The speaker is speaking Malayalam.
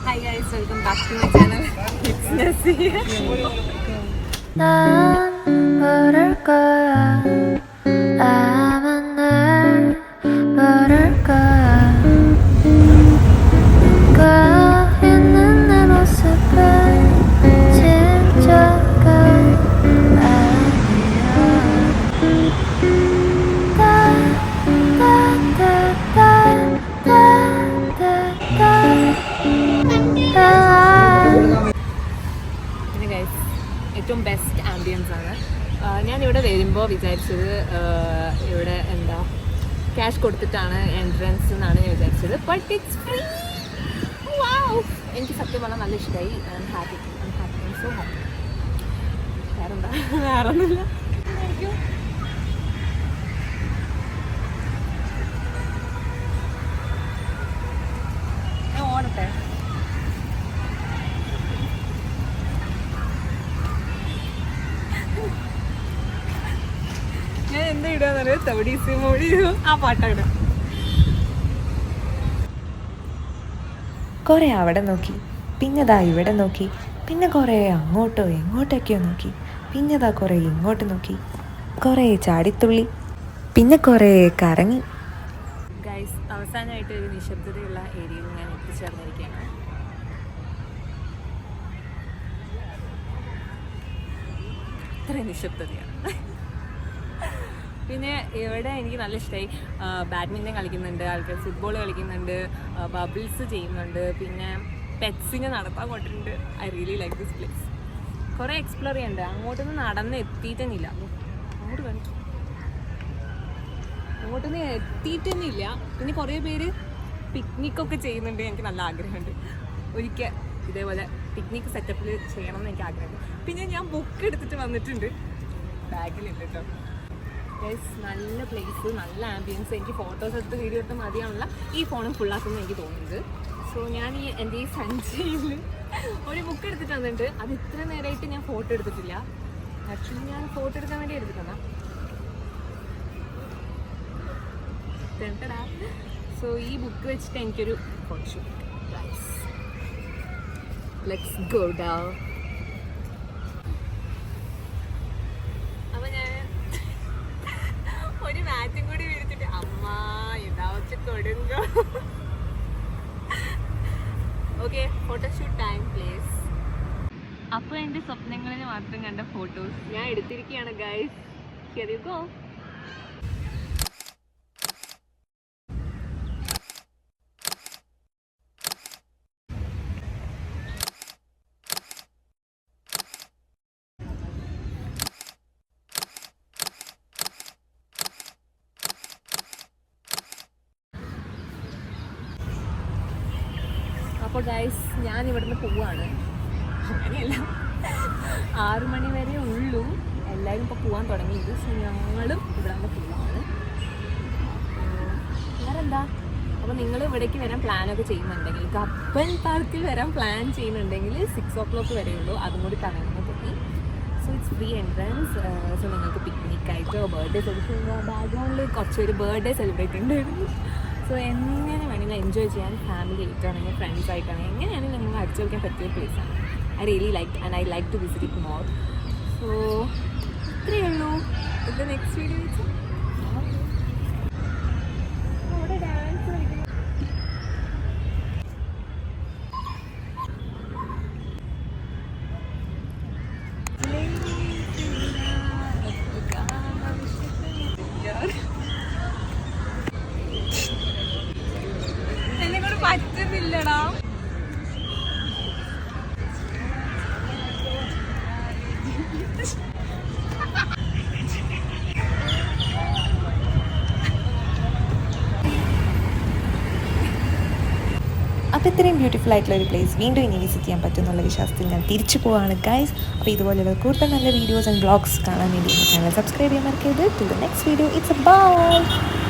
Hi guys, welcome back to my channel. It's Nessie. 난 모를 거야. 아마 날 모를 거야. 가 있는 내 모습은 진짜가 아니야. പിന്നെ ഗൈസ് ഏറ്റവും ബെസ്റ്റ് ആംബിയൻസ് ആണ്. ഞാനിവിടെ വരുമ്പോൾ വിചാരിച്ചത് ഇവിടെ എന്താ ക്യാഷ് കൊടുത്തിട്ടാണ് എൻട്രൻസ് എന്നാണ് ഞാൻ വിചാരിച്ചത്. But it's free. വാവ്, എനിക്ക് സത്യം പറഞ്ഞാൽ നല്ല ഇഷ്ടമായി. I am happy, so happy. വേറെന്താ, വേറൊന്നുമില്ല. ഞാൻ ഓടട്ടെ. ഞാൻ എന്താ ഇടാന്നറിയോ? തവടീസ് മോടിയോ ആ പാട്ടാണ്. കുറേ അവിടെ നോക്കി, പിന്നെതാ ഇവിടെ നോക്കി, പിന്നെ കുറേ അങ്ങോട്ടോ എങ്ങോട്ടൊക്കെയോ നോക്കി, പിന്നെതാ കുറേ ഇങ്ങോട്ട് നോക്കി, കുറേ ചാടിത്തുള്ളി, പിന്നെ കുറേ കറങ്ങി. ഗൈസ്, അവസാനമായിട്ട് ഒരു നിശബ്ദതയുള്ള ഏരിയയിൽ ഞാൻ എത്തിച്ചേർന്നിരിക്കുകയാണ്. ഇത്ര നിശബ്ദതയാണ്. പിന്നെ ഇവിടെ എനിക്ക് നല്ല ഇഷ്ടമായി. ബാഡ്മിൻ്റൺ കളിക്കുന്നുണ്ട് ആൾക്കാർ, ഫുട്ബോൾ കളിക്കുന്നുണ്ട്, ബബിൾസ് ചെയ്യുന്നുണ്ട്, പിന്നെ പെറ്റ്സിനെ നടത്താൻ കൊണ്ടിട്ടുണ്ട്. I really like this place. കുറേ എക്സ്പ്ലോർ ചെയ്യുന്നുണ്ട്. അങ്ങോട്ടൊന്നും നടന്ന് എത്തിയിട്ടെന്നില്ല. അങ്ങോട്ടൊന്നും എത്തിയിട്ടെന്നില്ല. പിന്നെ കുറേ പേര് പിക്നിക്കൊക്കെ ചെയ്യുന്നുണ്ട്. എനിക്ക് നല്ല ആഗ്രഹമുണ്ട് ഒരിക്കൽ ഇതേപോലെ പിക്നിക് സെറ്റപ്പിൽ ചെയ്യണം എന്ന് എനിക്ക് ആഗ്രഹമുണ്ട്. പിന്നെ ഞാൻ ബുക്ക് എടുത്തിട്ട് വന്നിട്ടുണ്ട്, ബാഗിലുണ്ട് കേട്ടോ. നല്ല പ്ലേസ്, നല്ല ആംബിയൻസ്. എനിക്ക് ഫോട്ടോസ് എടുത്ത് വീഡിയോ എടുത്ത് മതിയാണല്ല ഈ ഫോണും ഫുള്ളാക്കുമെന്ന് എനിക്ക് തോന്നുന്നത്. സോ ഞാൻ എൻ്റെ ഈ സഞ്ചിയിൽ ഒരു ബുക്ക് എടുത്തിട്ട് വന്നിട്ടുണ്ട്. അത് ഇത്ര നേരമായിട്ട് ഞാൻ ഫോട്ടോ എടുത്തിട്ടില്ല. ആക്ച്വലി ഞാൻ ഫോട്ടോ എടുക്കാൻ വേണ്ടി എടുത്തിട്ടാ. സോ ഈ ബുക്ക് വെച്ചിട്ട് എനിക്കൊരു ഫോട്ടോഷൂട്ട്. Let's go down. ഒരു മാറ്റും കൂടി വിരിച്ചിട്ട് അമ്മ ഇതാ വെച്ച് കൊടുങ്കോ. Okay, photoshoot time please. അപ്പോൾ എൻ്റെ സ്വപ്നങ്ങളിൽ മാത്രം കണ്ട ഫോട്ടോസ് ഞാൻ എടുത്തിരിക്കുകയാണ് ഗൈസ്. Here you go. അപ്പോൾ ഗൈസ്, ഞാൻ ഇവിടുന്ന് പോവാണ്. അങ്ങനെയല്ല, 6 മണി വരെ ഉള്ളൂ. എല്ലാവരും ഇപ്പോൾ പോകാൻ തുടങ്ങിയത്. സോ ഞങ്ങളും ഇവിടെ നിന്ന് പോവാണ്. വേറെന്താ, അപ്പോൾ നിങ്ങൾ ഇവിടേക്ക് വരാൻ പ്ലാനൊക്കെ ചെയ്യുന്നുണ്ടെങ്കിൽ, കപ്പൻ പാർക്കിൽ വരാൻ പ്ലാൻ ചെയ്യുന്നുണ്ടെങ്കിൽ 6 o'clock വരെയുള്ളൂ. അതും കൂടി തടയുന്നത് തോന്നി. So it's free entrance. So നിങ്ങൾക്ക് പിക്നിക്കായിട്ടോ ബർത്ത്ഡേ സെലിബ്രേഷൻ, ബാക്ക്ഗ്രൗണ്ടിൽ കുറച്ചൊരു ബർത്ത്ഡേ സെലിബ്രേറ്റ് ഉണ്ടായിരുന്നു. സോ എങ്ങനെ വേണമെങ്കിലും എൻജോയ് ചെയ്യാൻ ഫാമിലി ആയിട്ടാണെങ്കിൽ ഫ്രണ്ട്സ് ആയിട്ടാണെങ്കിൽ എങ്ങനെയാണെങ്കിൽ നിങ്ങൾ അടിച്ചു വയ്ക്കാൻ പറ്റിയ പ്ലേസാണ്. I really like and I like to visit it more. So ഇത്രയേ ഉള്ളൂ. ഇത് നെക്സ്റ്റ് വീഡിയോ വെച്ച് അവിടെ ഡാൻസ് കളിക്കണം. എന്നെക്കൊണ്ട് പറ്റുന്നില്ലടാ. അപ്പോൾ ഇത്രയും ബ്യൂട്ടിഫുൾ ആയിട്ടുള്ള ഒരു പ്ലേസ് വീണ്ടും ഇനി വിസിറ്റ് ചെയ്യാൻ പറ്റുമെന്നുള്ള വിശ്വാസത്തിൽ ഞാൻ തിരിച്ചു പോവാണ് ഗൈസ്. അപ്പോൾ ഇതുപോലെയുള്ള കൂടുതൽ നല്ല വീഡിയോസ് ആൻഡ് വ്ളോഗ്സ് കാണാൻ വേണ്ടി ചാനൽ സബ്സ്ക്രൈബ് ചെയ്യാൻ മറക്കരുത്. To the next video. It's a by.